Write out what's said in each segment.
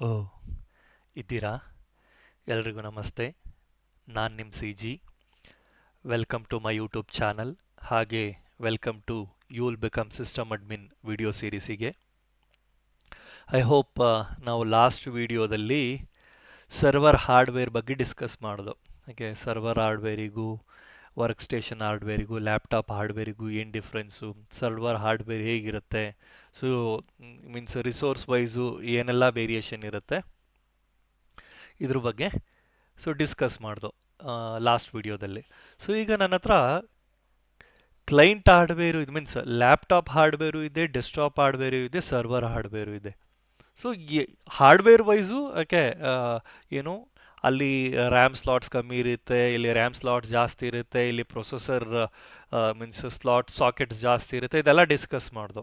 ಓ ಇದ್ದೀರಾ? ಎಲ್ರಿಗೂ ನಮಸ್ತೆ. ನಾನು ನಿಮ್ಮ C G. Welcome to my YouTube channel. ಹಾಗೆ welcome to you will become system admin video ಸೀರೀಸಿಗೆ. ಐ ಹೋಪ್ ನಾವು ಲಾಸ್ಟ್ ವಿಡಿಯೋದಲ್ಲಿ ಸರ್ವರ್ ಹಾರ್ಡ್ವೇರ್ ಬಗ್ಗೆ ಡಿಸ್ಕಸ್ ಮಾಡೋದು. ಓಕೆ, ಸರ್ವರ್ ಹಾರ್ಡ್ವೇರಿಗೂ ವರ್ಕ್ ಸ್ಟೇಷನ್ ಹಾರ್ಡ್ವೇರಿಗೂ ಲ್ಯಾಪ್ಟಾಪ್ ಹಾರ್ಡ್ವೇರಿಗೂ ಏನು ಡಿಫ್ರೆನ್ಸು, ಸರ್ವರ್ ಹಾರ್ಡ್ವೇರ್ ಹೇಗಿರುತ್ತೆ, ಸೊ ಮೀನ್ಸ್ ರಿಸೋರ್ಸ್ ವೈಸು ಏನೆಲ್ಲ ವೇರಿಯೇಷನ್ ಇರುತ್ತೆ ಇದ್ರ ಬಗ್ಗೆ ಡಿಸ್ಕಸ್ ಮಾಡ್ದು ಲಾಸ್ಟ್ ವಿಡಿಯೋದಲ್ಲಿ. ಸೊ ಈಗ ನನ್ನ ಹತ್ರ ಕ್ಲೈಂಟ್ ಹಾರ್ಡ್ವೇರು ಇದು ಮೀನ್ಸ್ ಲ್ಯಾಪ್ಟಾಪ್ ಹಾರ್ಡ್ವೇರು ಇದೆ, ಡೆಸ್ಕ್ಟಾಪ್ ಹಾರ್ಡ್ವೇರು ಇದೆ, ಸರ್ವರ್ ಹಾರ್ಡ್ವೇರು ಇದೆ. ಸೊ ಹಾರ್ಡ್ವೇರ್ ವೈಸು ಓಕೆ ಏನು ಅಲ್ಲಿ ರ್ಯಾಮ್ ಸ್ಲಾಟ್ಸ್ ಕಮ್ಮಿ ಇರುತ್ತೆ, ಇಲ್ಲಿ ರ್ಯಾಮ್ ಸ್ಲಾಟ್ಸ್ ಜಾಸ್ತಿ ಇರುತ್ತೆ, ಇಲ್ಲಿ ಪ್ರೊಸೆಸರ್ ಮೀನ್ಸ್ ಸ್ಲಾಟ್ ಸಾಕೆಟ್ಸ್ ಜಾಸ್ತಿ ಇರುತ್ತೆ, ಇದೆಲ್ಲ ಡಿಸ್ಕಸ್ ಮಾಡ್ದು.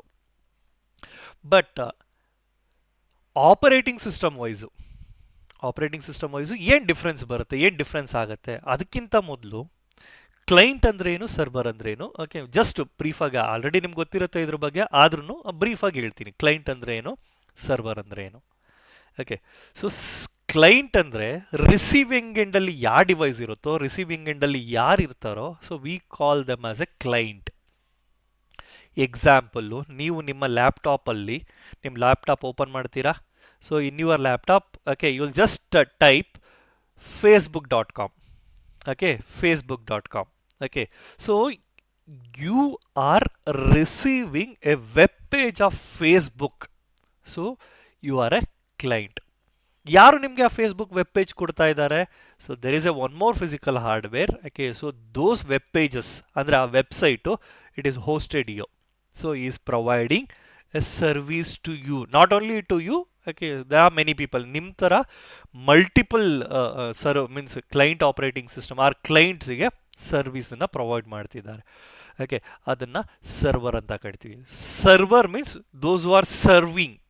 ಬಟ್ ಆಪರೇಟಿಂಗ್ ಸಿಸ್ಟಮ್ ವೈಸು ಏನು ಡಿಫ್ರೆನ್ಸ್ ಬರುತ್ತೆ, ಏನು ಡಿಫ್ರೆನ್ಸ್ ಆಗುತ್ತೆ, ಅದಕ್ಕಿಂತ ಮೊದಲು ಕ್ಲೈಂಟ್ ಅಂದ್ರೆ ಏನು, ಸರ್ವರ್ ಅಂದ್ರೆ ಏನು, ಓಕೆ ಜಸ್ಟ್ ಬ್ರೀಫಾಗಿ, ಆಲ್ರೆಡಿ ನಿಮ್ಗೆ ಗೊತ್ತಿರುತ್ತೆ ಇದ್ರ ಬಗ್ಗೆ, ಆದ್ರೂ ಬ್ರೀಫಾಗಿ ಹೇಳ್ತೀನಿ. ಕ್ಲೈಂಟ್ ಅಂದ್ರೆ ಏನು, ಸರ್ವರ್ ಅಂದ್ರೆ ಏನು. ಓಕೆ, ಸೊ ಕ್ಲೈಂಟ್ ಅಂದರೆ ರಿಸೀವಿಂಗ್ ಎಂಡಲ್ಲಿ ಯಾವ ಡಿವೈಸ್ ಇರುತ್ತೋ, ರಿಸೀವಿಂಗ್ ಎಂಡಲ್ಲಿ ಯಾರು ಇರ್ತಾರೋ, so we call them as a client. Example, ನೀವು ನಿಮ್ಮ ಲ್ಯಾಪ್ಟಾಪಲ್ಲಿ ನಿಮ್ಮ ಲ್ಯಾಪ್ಟಾಪ್ ಓಪನ್ ಮಾಡ್ತೀರಾ. So in your laptop okay you will just type facebook.com. okay, facebook.com. okay, so you are receiving a web page of Facebook. so you are a client. ಯಾರು ನಿಮಗೆ ಆ Facebook web page ಕೊಡ್ತಾ ಇದ್ದಾರೆ? So there is a one more physical hardware. Okay, so those web pages ಅಂದರೆ ಆ website it is hosted you. So is providing a service to you, not only to you. Okay, they are many people. ನಿಮ್ಮ ಥರ multiple means client operating system are ಕ್ಲೈಂಟ್ಸಿಗೆ ಸರ್ವಿಸನ್ನು provide ಮಾಡ್ತಿದ್ದಾರೆ. Okay, ಅದನ್ನು server ಅಂತ ಕರಿತೀವಿ. Server means those who are serving.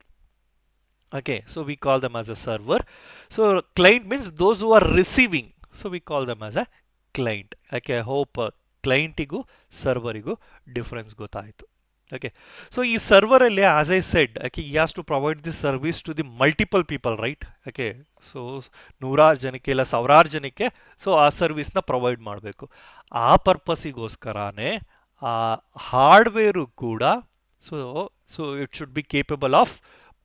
Okay, so we call them as a server. So client means those who are receiving. So we call them as a client. Okay, I hope client-igu server-igu difference ಗೊತ್ತಾಯಿತು. Okay, so ಈ server ಅಲ್ಲಿ as I said, okay, he has to provide this service to the multiple people, right? Okay, so ನೂರಾರು ಜನಕ್ಕೆ ಇಲ್ಲ ಸಾವಿರಾರು ಜನಕ್ಕೆ so ಆ ಸರ್ವಿಸ್ನ ಪ್ರೊವೈಡ್ ಮಾಡಬೇಕು. ಆ ಪರ್ಪಸ್ಸಿಗೋಸ್ಕರನೇ ಆ ಹಾರ್ಡ್ವೇರು ಕೂಡ so it should B capable of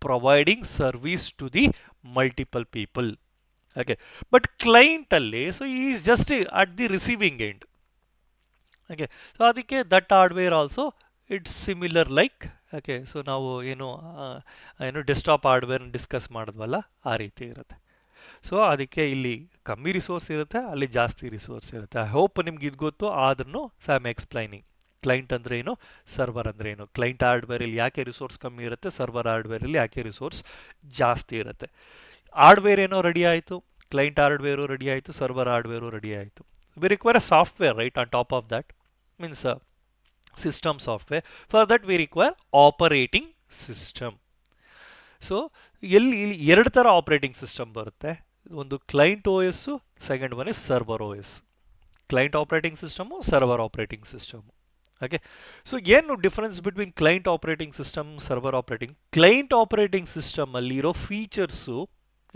providing service to the multiple people. Okay, but client alli so he is just at the receiving end. Okay, so adike that hardware also it's similar like. Okay, so ನಾವು ಏನು desktop hardware discuss ಮಾಡಿದ್ವಲ್ಲ ಆ ರೀತಿ ಇರುತ್ತೆ. So ಅದಕ್ಕೆ ಇಲ್ಲಿ ಕಮ್ಮಿ resource ಇರುತ್ತೆ, ಅಲ್ಲಿ ಜಾಸ್ತಿ ರಿಸೋರ್ಸ್ ಇರುತ್ತೆ. ಐ ಹೋಪ್ ನಿಮ್ಗೆ ಇದು ಗೊತ್ತು, ಆದ್ರೂ so I am explaining. Client ಅಂದ್ರೆ ಏನು, ಸರ್ವರ್ ಅಂದ್ರೆ ಏನು. ಕ್ಲೈಂಟ್ ಹಾರ್ಡ್ವೇರಲ್ಲಿ ಯಾಕೆ ರಿಸೋರ್ಸ್ ಕಮ್ಮಿ ಇರುತ್ತೆ, ಸರ್ವರ್ ಹಾರ್ಡ್ವೇರಲ್ಲಿ ಯಾಕೆ ರಿಸೋರ್ಸ್ ಜಾಸ್ತಿ ಇರುತ್ತೆ. ಹಾರ್ಡ್ವೇರ್ ಏನೋ ರೆಡಿ ಆಯಿತು, ಕ್ಲೈಂಟ್ ಹಾರ್ಡ್ವೇರು ರೆಡಿ ಆಯಿತು, ಸರ್ವರ್ ಹಾರ್ಡ್ವೇರು ರೆಡಿ ಆಯಿತು. We require a software right on top of that, means system software. For that we require operating system. So ಇಲ್ಲಿ ಎರಡು ಥರ ಆಪರೇಟಿಂಗ್ ಸಿಸ್ಟಮ್ ಬರುತ್ತೆ. ಒಂದು client O S, second one is server O S. Client operating system, server operating system. Okay, so ಏನು difference between client operating system, server operating? Client operating system ಅಲ್ಲಿ ಇರೋ features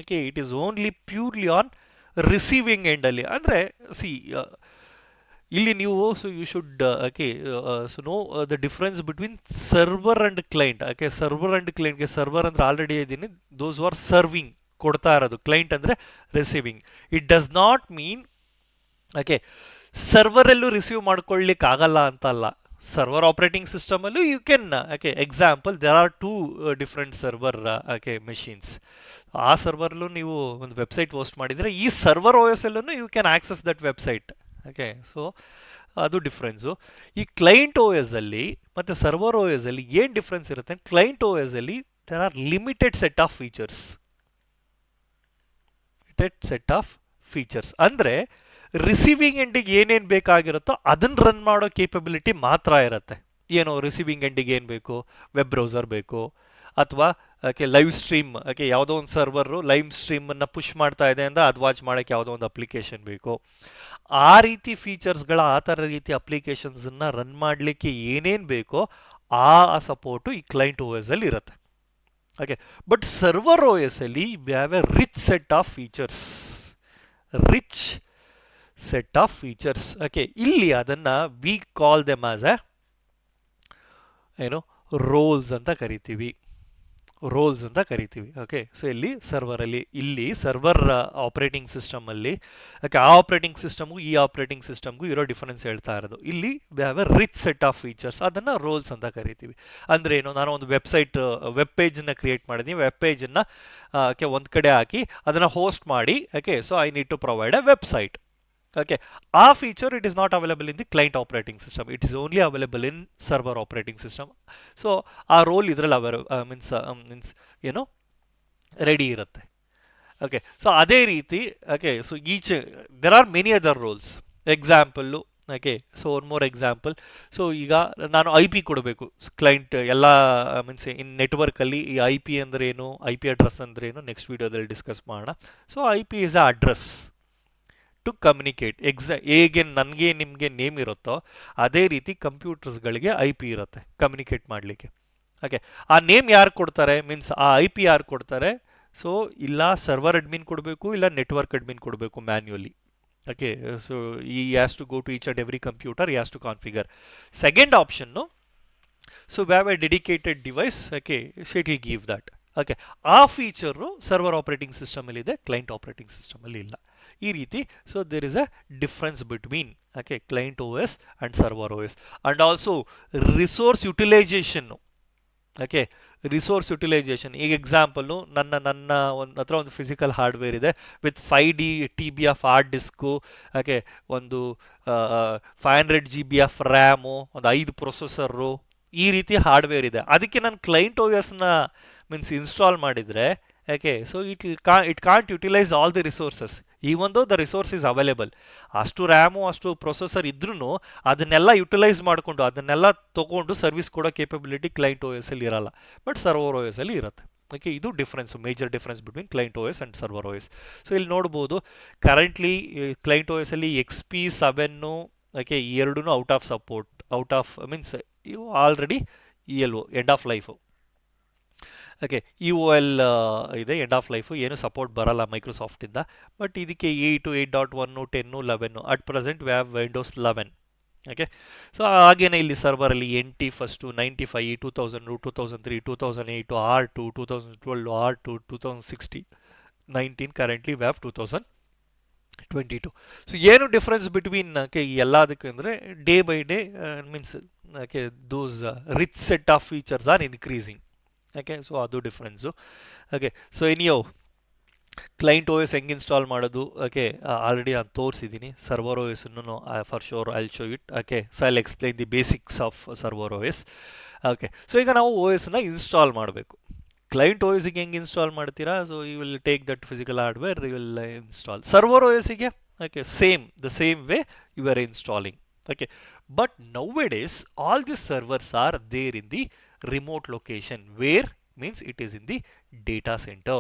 okay it is only purely on receiving ಎಂಡಲ್ಲಿ. ಅಂದರೆ see ಇಲ್ಲಿ ನೀವು so you should okay so know the difference between server and client. Okay, server and ಕ್ಲೈಂಟ್ಗೆ server ಅಂದ್ರೆ already ಇದ್ದೀನಿ, those are serving ಕೊಡ್ತಾ ಇರೋದು. ಕ್ಲೈಂಟ್ ಅಂದರೆ receiving. It does not mean okay ಸರ್ವರಲ್ಲೂ ರಿಸೀವ್ ಮಾಡ್ಕೊಳ್ಳಿಕ್ಕೆ ಆಗಲ್ಲ ಅಂತಲ್ಲ. ಸರ್ವರ್ ಆಪರೇಟಿಂಗ್ ಸಿಸ್ಟಮಲ್ಲೂ you can okay example there are two different server okay machines. ಆ ಸರ್ವರ್ಲ್ಲೂ ನೀವು ಒಂದು ವೆಬ್ಸೈಟ್ ಹೋಸ್ಟ್ ಮಾಡಿದರೆ ಈ ಸರ್ವರ್ ಓ ಎಸ್ ಅಲ್ಲೂ you can access that website. Okay, so ಅದು ಡಿಫ್ರೆನ್ಸು. ಈ ಕ್ಲೈಂಟ್ ಓ ಎಸ್ ಅಲ್ಲಿ ಮತ್ತು ಸರ್ವರ್ ಓ ಎಸ್ ಅಲ್ಲಿ ಏನು ಡಿಫ್ರೆನ್ಸ್ ಇರುತ್ತೆ? ಕ್ಲೈಂಟ್ ಓ ಎಸ್ ಅಲ್ಲಿ there are limited set of features. ಅಂದರೆ ರಿಸೀವಿಂಗ್ ಎಂಡಿಗೆ ಏನೇನು ಬೇಕಾಗಿರುತ್ತೋ ಅದನ್ನು ರನ್ ಮಾಡೋ ಕೇಪಬಿಲಿಟಿ ಮಾತ್ರ ಇರುತ್ತೆ. ಏನೋ ರಿಸೀವಿಂಗ್ ಎಂಡಿಗೆ ಏನು ಬೇಕು, ವೆಬ್ ಬ್ರೌಸರ್ ಬೇಕು, ಅಥವಾ ಓಕೆ ಲೈವ್ ಸ್ಟ್ರೀಮ್, ಓಕೆ ಯಾವುದೋ ಒಂದು ಸರ್ವರು ಲೈವ್ ಸ್ಟ್ರೀಮನ್ನು ಪುಷ್ ಮಾಡ್ತಾ ಇದೆ ಅಂದರೆ ಅದು ವಾಚ್ ಮಾಡೋಕ್ಕೆ ಯಾವುದೋ ಒಂದು ಅಪ್ಲಿಕೇಶನ್ ಬೇಕು. ಆ ರೀತಿ ಫೀಚರ್ಸ್ಗಳ, ಆ ಥರ ರೀತಿ ಅಪ್ಲಿಕೇಶನ್ಸನ್ನು ರನ್ ಮಾಡಲಿಕ್ಕೆ ಏನೇನು ಬೇಕೋ ಆ ಸಪೋರ್ಟು ಈ ಕ್ಲೈಂಟ್ ಓ ಎಸ್ ಅಲ್ಲಿ ಇರುತ್ತೆ. Okay, but server OS ಅಲ್ಲಿ we have a rich set of features. Rich set of features. Okay, ಇಲ್ಲಿ ಅದನ್ನ we call them as a ಏನು ರೋಲ್ಸ್ ಅಂತ ಕರಿತೀವಿ. ರೋಲ್ಸ್ ಅಂತ ಕರಿತೀವಿ. ಓಕೆ, ಸೊ ಇಲ್ಲಿ ಸರ್ವರ್ ಆಪರೇಟಿಂಗ್ ಸಿಸ್ಟಮ್ ಅಲ್ಲಿ ಓಕೆ, ಆ ಆಪರೇಟಿಂಗ್ ಸಿಸ್ಟಮ್ಗೂ ಈ ಆಪರೇಟಿಂಗ್ ಸಿಸ್ಟಮ್ಗೂ ಇರೋ ಡಿಫರೆನ್ಸ್ ಹೇಳ್ತಾ ಇರೋದು. ಇಲ್ಲಿ we have a rich set of features, ಅದನ್ನ ರೋಲ್ಸ್ ಅಂತ ಕರಿತೀವಿ. ಅಂದ್ರೆ ಏನು, ನಾನು ಒಂದು ವೆಬ್ ಪೇಜನ್ನ ಕ್ರಿಯೇಟ್ ಮಾಡಿದ್ದೀನಿ, ವೆಬ್ ಪೇಜನ್ನ ಒಂದು ಕಡೆ ಹಾಕಿ ಅದನ್ನ ಹೋಸ್ಟ್ ಮಾಡಿ. Okay, so I need to provide a website. Okay, our feature it is not available in the client operating system. It is only available in server operating system. So our role ಇದ್ರಲ್ಲಿ means ready ಇರುತ್ತೆ. Okay, so ಅದೇ ರೀತಿ okay, so there are many other roles. Example okay, so one more example. So ಈಗ ನಾನು I P ಕೊಡಬೇಕು client ಎಲ್ಲ means in ನೆಟ್ವರ್ಕಲ್ಲಿ. ಈ ಐ ಪಿ ಅಂದ್ರೆ ಏನು, ಐ ಪಿ ಅಡ್ರೆಸ್ ಅಂದ್ರೆ ಏನು, ನೆಕ್ಸ್ಟ್ ವೀಡಿಯೋದಲ್ಲಿ ಡಿಸ್ಕಸ್ ಮಾಡೋಣ. So I P is a address to communicate. ಹೇಗೆ ನನಗೆ ನಿಮಗೆ ನೇಮ್ ಇರುತ್ತೋ ಅದೇ ರೀತಿ ಕಂಪ್ಯೂಟರ್ಸ್ಗಳಿಗೆ ಐ ಪಿ ಇರುತ್ತೆ ಕಮ್ಯುನಿಕೇಟ್ ಮಾಡಲಿಕ್ಕೆ. ಓಕೆ, ಆ ನೇಮ್ ಯಾರು ಕೊಡ್ತಾರೆ, ಮೀನ್ಸ್ ಆ ಐ ಪಿ ಯಾರು ಕೊಡ್ತಾರೆ? ಸೊ ಇಲ್ಲ ಸರ್ವರ್ ಅಡ್ಮಿನ್ ಕೊಡಬೇಕು, ಇಲ್ಲ ನೆಟ್ವರ್ಕ್ ಅಡ್ಮಿನ್ ಕೊಡಬೇಕು ಮ್ಯಾನ್ಯುಯಲಿ. ಓಕೆ, ಸೊ ಈ has to go to each and every computer, has to configure. Second option, so we have a dedicated device. Okay, so it will give that. Okay, ಆ feature server operating ಸಿಸ್ಟಮಲ್ಲಿ ಇದೆ, client operating ಸಿಸ್ಟಮಲ್ಲಿ ಇಲ್ಲ. ಈ ರೀತಿ, so there is a difference between okay client O S and server O S. And also resource utilisation. Okay, resource utilisation. ಈಗ example, ನನ್ನ ಹತ್ರ ಒಂದು ಫಿಸಿಕಲ್ ಹಾರ್ಡ್ವೇರ್ ಇದೆ with 5 TB of hard disk. Okay, ಒಂದು 500 GB ಆಫ್ ರ್ಯಾಮು, ಒಂದು 5 processor, ಈ ರೀತಿ hardware ಇದೆ. ಅದಕ್ಕೆ ನಾನು ಕ್ಲೈಂಟ್ ಓ ಎಸ್ನ ಮೀನ್ಸ್ ಇನ್ಸ್ಟಾಲ್ ಮಾಡಿದರೆ okay, so it can't utilise all the resources even though the resource is available. ಅಷ್ಟು ರ್ಯಾಮು ಅಷ್ಟು ಪ್ರೊಸೆಸರ್ ಇದ್ರೂ ಅದನ್ನೆಲ್ಲ ಯುಟಿಲೈಸ್ ಮಾಡಿಕೊಂಡು ಅದನ್ನೆಲ್ಲ ತೊಗೊಂಡು ಸರ್ವಿಸ್ ಕೊಡೋ ಕೇಪಬಿಲಿಟಿ ಕ್ಲೈಂಟ್ ಓ ಎಸ್ ಅಲ್ಲಿ ಇರಲ್ಲ, ಬಟ್ ಸರ್ವರ್ ಓ ಎಸ್ ಅಲ್ಲಿ ಇರುತ್ತೆ. ಓಕೆ, ಇದು difference, major difference between client O S and server O S. So ಇಲ್ಲಿ ನೋಡ್ಬೋದು, ಕರೆಂಟ್ಲಿ ಕ್ಲೈಂಟ್ ಓ ಎಸ್ ಅಲ್ಲಿ XP7 ಓಕೆ ಎರಡೂ out of support, out of means ಇವು already ELO end of life. Okay, EOL ಇದೆ, end of life, ಏನು support ಬರಲ್ಲ ಮೈಕ್ರೋಸಾಫ್ಟಿಂದ. But ಇದಕ್ಕೆ 8, 8.1, 10, 11 at present we have Windows 11. Okay, so ಹಾಗೇನೆ ಇಲ್ಲಿ ಸರ್ವರಲ್ಲಿ NT first 95, 2000, 2003, 2008, R2, 2012, R2, 2016, 19, currently we have 2022. So ಏನು ಡಿಫ್ರೆನ್ಸ್ ಬಿಟ್ವೀನ್ ಓಕೆ ಎಲ್ಲದಕ್ಕೆ ಅಂದರೆ day by day means okay those rich set of features are increasing. Okay, so ಅದು difference. Okay, so anyway client O S ಹೆಂಗೆ install ಮಾಡೋದು okay already ನಾನು ತೋರಿಸಿದ್ದೀನಿ. Server O ಎಸ್ನು for sure I show it. Okay, so I explain the basics of server O S. Okay, so ಈಗ ನಾವು ಓ ಎಸ್ನ install ಮಾಡಬೇಕು. ಕ್ಲೈಂಟ್ ಓ ಎಸ್ಗೆ ಹೆಂಗೆ ಇನ್ಸ್ಟಾಲ್ ಮಾಡ್ತೀರಾ? So you will take that physical hardware, you will install. Server O ಎಸ್ಗೆ okay the same way you are installing. Okay, but nowadays all these servers are there in the remote location, where means it is in the data center.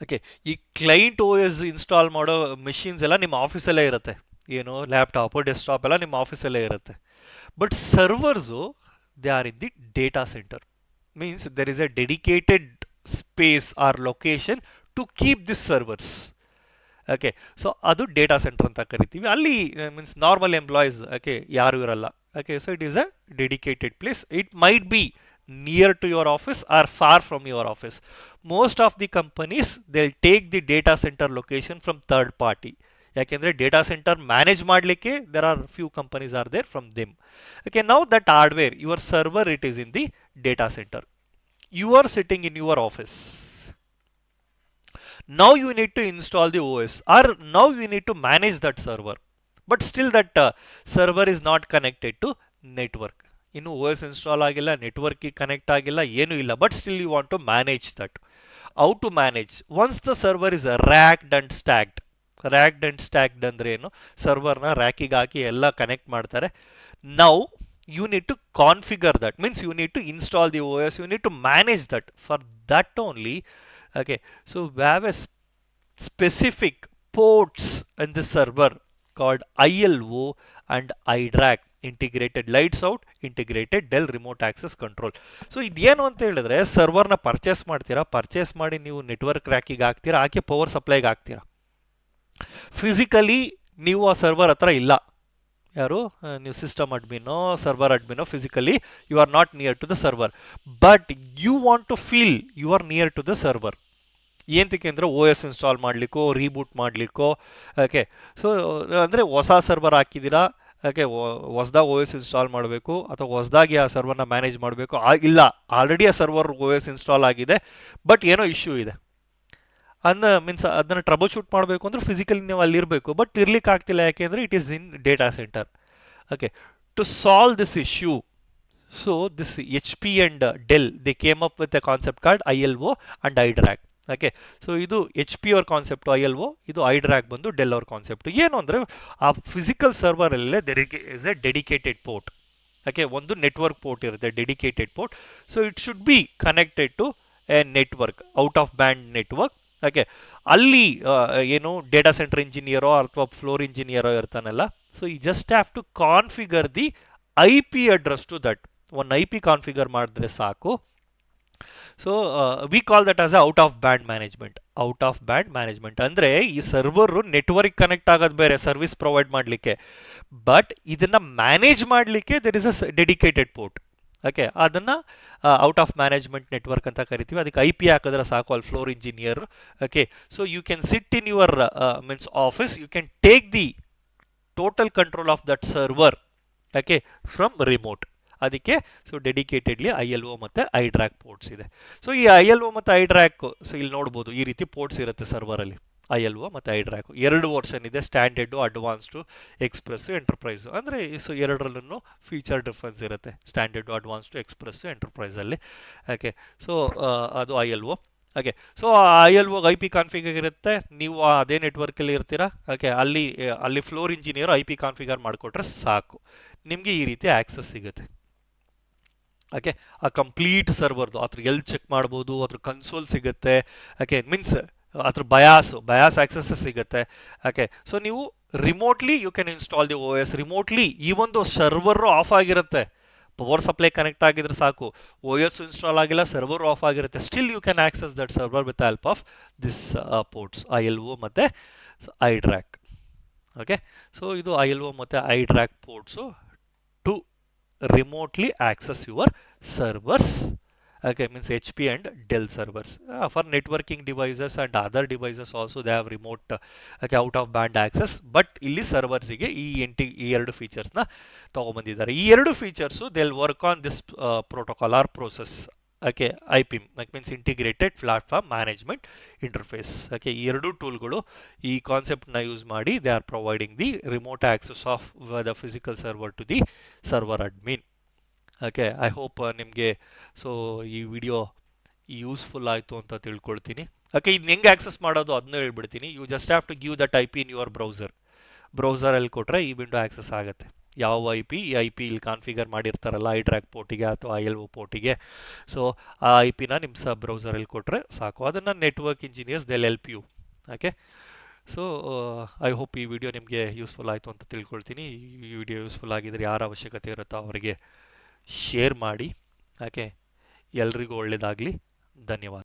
Okay, ಈ client O S install ಮಾಡೋ machines ಎಲ್ಲ ನಿಮ್ಮ ಆಫೀಸಲ್ಲೇ ಇರುತ್ತೆ, ಏನು laptop desktop ಎಲ್ಲ ನಿಮ್ಮ ಆಫೀಸಲ್ಲೇ ಇರುತ್ತೆ. But servers they are in the data center, means there is a dedicated space or location to keep this servers. Okay, so ಅದು ಡೇಟಾ ಸೆಂಟರ್ ಅಂತ ಕರಿತೀವಿ. ಅಲ್ಲಿ ಮೀನ್ಸ್ ನಾರ್ಮಲ್ ಎಂಪ್ಲಾಯೀಸ್ ಓಕೆ ಯಾರು ಇರಲ್ಲ. Okay, so it is a dedicated place. It might be near to your office or far from your office. Most of the companies they will take the data center location from third party. ಯಾಕೆಂದರೆ data centre manage ಮಾಡಲಿಕ್ಕೆ there are few companies are there from them. Okay, now that hardware your server it is in the data centre. You are sitting in your office. Now you need to install the OS, or now you need to manage that server, but still that server is not connected to network. ಇನ್ನು OS install ಆಗಿಲ್ಲ, ನೆಟ್ವರ್ಕಿಗೆ connect ಆಗಿಲ್ಲ, ಏನೂ ಇಲ್ಲ, but still you want to manage that. How to manage? Once the server is racked and stacked. Racked and stacked ಅಂದರೆ ಏನು? ಸರ್ವರ್ನ ರ್ಯಾಕಿಗೆ ಹಾಕಿ ಎಲ್ಲ ಕನೆಕ್ಟ್ ಮಾಡ್ತಾರೆ. Now you need to configure that, means you need to install the OS, you need to manage that. For that only okay, so we have a specific ports in the server called ILO and IDRAC. Integrated lights out, integrated del remote access control. So ಇದೇನು ಅಂತ ಹೇಳಿದ್ರೆ ಸರ್ವರ್ನ purchase ಮಾಡ್ತೀರಾ, purchase ಮಾಡಿ ನೀವು network ರ್ಯಾಕಿಗೆ ಹಾಕ್ತೀರಾ, ಹಾಕಿ power ಸಪ್ಲೈಗೆ ಹಾಕ್ತೀರಾ. Physically ನೀವು ಆ ಸರ್ವರ್ ಹತ್ರ ಇಲ್ಲ. ಯಾರು ನೀವು ಸಿಸ್ಟಮ್ ಅಡ್ಮಿನೋ ಸರ್ವರ್ ಅಡ್ಮಿನೋ physically you are not near to the server, but you want to feel you are near to the server. ಏನಕ್ಕೆ ಅಂದರೆ ಓ ಎಸ್ ಇನ್ಸ್ಟಾಲ್ ಮಾಡಲಿಕ್ಕೋ, ರೀಬೂಟ್ ಮಾಡಲಿಕ್ಕೋ. ಓಕೆ, ಸೊ ಅಂದರೆ ಹೊಸ ಸರ್ವರ್ ಹಾಕಿದ್ದೀರಾ, ಓಕೆ, ಹೊಸದಾಗಿ ಓ ಎಸ್ ಇನ್ಸ್ಟಾಲ್ ಮಾಡಬೇಕು ಅಥವಾ ಹೊಸದಾಗಿ ಆ ಸರ್ವರ್ನ ಮ್ಯಾನೇಜ್ ಮಾಡಬೇಕು. ಇಲ್ಲ, ಆಲ್ರೆಡಿ ಆ ಸರ್ವರ್ ಓ ಎಸ್ ಇನ್ಸ್ಟಾಲ್ ಆಗಿದೆ, ಬಟ್ ಏನೋ ಇಶ್ಯೂ ಇದೆ ಮೀನ್ಸ್ ಅದನ್ನು ಟ್ರಬಲ್ ಶೂಟ್ ಮಾಡಬೇಕು ಅಂದ್ರೆ ಫಿಸಿಕಲಿ ನೀವು ಅಲ್ಲಿರಬೇಕು, ಬಟ್ ಇರ್ಲಿಕ್ಕೆ ಆಗ್ತಿಲ್ಲ. ಯಾಕೆಂದರೆ it is in data center. Okay, to solve this issue, so this H P and Dell they came up with a concept card ILO and iDRAC. Okay, so ಇದು H P ಅವ್ರ concept ILO, ಇದು ಐಡ್ರ್ಯಾಕ್ ಬಂದು del ಅವ್ರ concept. ಏನು ಅಂದರೆ ಆ physical ಸರ್ವರಲ್ಲೇ there is a dedicated port. Okay, ಒಂದು ನೆಟ್ವರ್ಕ್ ಪೋರ್ಟ್ ಇರುತ್ತೆ, dedicated port. So it should be connected to a network, out of band network. Okay, ಅಲ್ಲಿ ಏನು ಡೇಟಾ ಸೆಂಟರ್ ಇಂಜಿನಿಯರೋ ಅಥವಾ ಫ್ಲೋರ್ ಇಂಜಿನಿಯರೋ ಇರ್ತಾನಲ್ಲ, ಸೊ ಈ just have to configure the IP address to that. ಒಂದು IP ಕಾನ್ಫಿಗರ್ ಮಾಡಿದ್ರೆ ಸಾಕು. So we call that as a out of band management. Out of band management ಅಂದರೆ ಈ ಸರ್ವರು ನೆಟ್ವರ್ಕ್ ಕನೆಕ್ಟ್ ಆಗೋದು ಬೇರೆ, ಸರ್ವಿಸ್ ಪ್ರೊವೈಡ್ ಮಾಡಲಿಕ್ಕೆ, but ಇದನ್ನು manage ಮಾಡಲಿಕ್ಕೆ there is a dedicated port. Okay, ಅದನ್ನು ಔಟ್ ಆಫ್ ಮ್ಯಾನೇಜ್ಮೆಂಟ್ ನೆಟ್ವರ್ಕ್ ಅಂತ ಕರಿತೀವಿ. ಅದಕ್ಕೆ IP ಹಾಕಿದ್ರೆ ಸಾಕು ಅಲ್ಲಿ floor engineer. Okay, so you can sit in your means office, you can take the total control of that server, okay, from remote. ಅದಕ್ಕೆ so dedicatedly ILO ಮತ್ತು iDRAC ports ಇದೆ. So ಈ ILO ಮತ್ತು ಐಡ್ರ್ಯಾಕ್, so ಇಲ್ಲಿ ನೋಡ್ಬೋದು ಈ ರೀತಿ ports ಇರುತ್ತೆ ಸರ್ವರಲ್ಲಿ. ILO ಮತ್ತು ಐಡ್ರ್ಯಾಕ್ 2 ವರ್ಷನ್ ಇದೆ, ಸ್ಟ್ಯಾಂಡರ್ಡು, ಅಡ್ವಾನ್ಸ್ಡು, ಎಕ್ಸ್ಪ್ರೆಸ್ಸು, ಎಂಟರ್ಪ್ರೈಸು. ಅಂದರೆ ಸೊ ಎರಡರಲ್ಲೂ ಫೀಚರ್ ಡಿಫ್ರೆನ್ಸ್ ಇರುತ್ತೆ, ಸ್ಟ್ಯಾಂಡರ್ಡು, ಅಡ್ವಾನ್ಸ್ಡು, ಎಕ್ಸ್ಪ್ರೆಸ್ಸು, ಎಂಟರ್ಪ್ರೈಸಲ್ಲಿ. ಓಕೆ, ಸೊ ಅದು ILO. Okay, so ILO IP configure ಇರುತ್ತೆ, ನೀವು ಅದೇ ನೆಟ್ವರ್ಕಲ್ಲಿ ಇರ್ತೀರಾ. ಓಕೆ, ಅಲ್ಲಿ ಫ್ಲೋರ್ ಇಂಜಿನಿಯರ್ IP ಕಾನ್ಫಿಗರ್ ಮಾಡಿಕೊಟ್ರೆ ಸಾಕು, ನಿಮಗೆ ಈ ರೀತಿ ಆಕ್ಸೆಸ್ ಸಿಗುತ್ತೆ. ಓಕೆ, ಆ ಕಂಪ್ಲೀಟ್ ಸರ್ವರ್ದು ಅದ್ರ ಎಲ್ಲಿ ಚೆಕ್ ಮಾಡ್ಬೋದು, ಅದ್ರ ಕನ್ಸೋಲ್ ಸಿಗುತ್ತೆ. ಓಕೆ, ಮೀನ್ಸ್ ಅದ್ರ ಬಯಾಸ್ ಆಕ್ಸೆಸ್ ಸಿಗುತ್ತೆ. ಓಕೆ, ಸೊ ನೀವು remotely you can install the OS remotely. ಈ ಒಂದು ಸರ್ವರ್ ಆಫ್ ಆಗಿರುತ್ತೆ, ಪವರ್ ಸಪ್ಲೈ ಕನೆಕ್ಟ್ ಆಗಿದ್ರೆ ಸಾಕು, OS ಇನ್ಸ್ಟಾಲ್ ಆಗಿಲ್ಲ, ಸರ್ವರ್ ಆಫ್ ಆಗಿರುತ್ತೆ, still you can access that server with help of this ports ILO ಮತ್ತು ಐಡ್ರ್ಯಾಕ್. ಓಕೆ, ಸೊ ಇದು ILO ಮತ್ತು iDRAC ports to remotely access your servers. Okay, means HP and Dell servers. For networking devices and other devices also they have remote okay, out of band access, but ಇಲ್ಲಿ servers ಗೆ ಈ ಎರಡು features ನ ತಗೊಂಡ್ಬಂದಿದ್ದಾರೆ. ಈ ಎರಡು features they will work on this protocol or process. Okay, IPM means integrated platform management interface. Okay, ಈ ಎರಡು ಟೂಲ್ಗಳು ಈ ಕಾನ್ಸೆಪ್ಟ್ನ ಯೂಸ್ ಮಾಡಿ they are providing the remote access of the physical server to the server admin. Okay, I hope ನಿಮಗೆ so ಈ video useful ಆಯಿತು ಅಂತ ತಿಳ್ಕೊಳ್ತೀನಿ. ಓಕೆ, ಇದನ್ನ ಹೆಂಗೆ ಆಕ್ಸೆಸ್ ಮಾಡೋದು ಅದನ್ನ ಹೇಳ್ಬಿಡ್ತೀನಿ. You just have to give that IP in your ಬ್ರೌಸರಲ್ಲಿ ಕೊಟ್ಟರೆ ಈ ವಿಂಡೋ ಆಕ್ಸೆಸ್ ಆಗುತ್ತೆ. ಯಾವ IP ಇಲ್ಲಿ ಕಾನ್ಫಿಗರ್ ಮಾಡಿರ್ತಾರಲ್ಲ ಐಡ್ರ್ಯಾಕ್ ಪೋರ್ಟಿಗೆ ಅಥವಾ ILO ಪೋರ್ಟಿಗೆ, ಸೊ ಆ IP ನ ನಿಮ್ಮ ಬ್ರೌಸರಲ್ಲಿ ಕೊಟ್ಟರೆ ಸಾಕು. ಅದನ್ನು network engineers they will help you. Okay, so I hope ಈ ವಿಡಿಯೋ ನಿಮಗೆ ಯೂಸ್ಫುಲ್ ಆಯಿತು ಅಂತ ತಿಳ್ಕೊಳ್ತೀನಿ. ಈ ವಿಡಿಯೋ ಯೂಸ್ಫುಲ್ ಆಗಿದ್ರೆ ಯಾರ ಅವಶ್ಯಕತೆ ಇರುತ್ತೋ ಅವರಿಗೆ ಶೇರ್ ಮಾಡಿ. ಓಕೆ, ಎಲ್ರಿಗೂ ಒಳ್ಳೆಯದಾಗಲಿ. ಧನ್ಯವಾದ.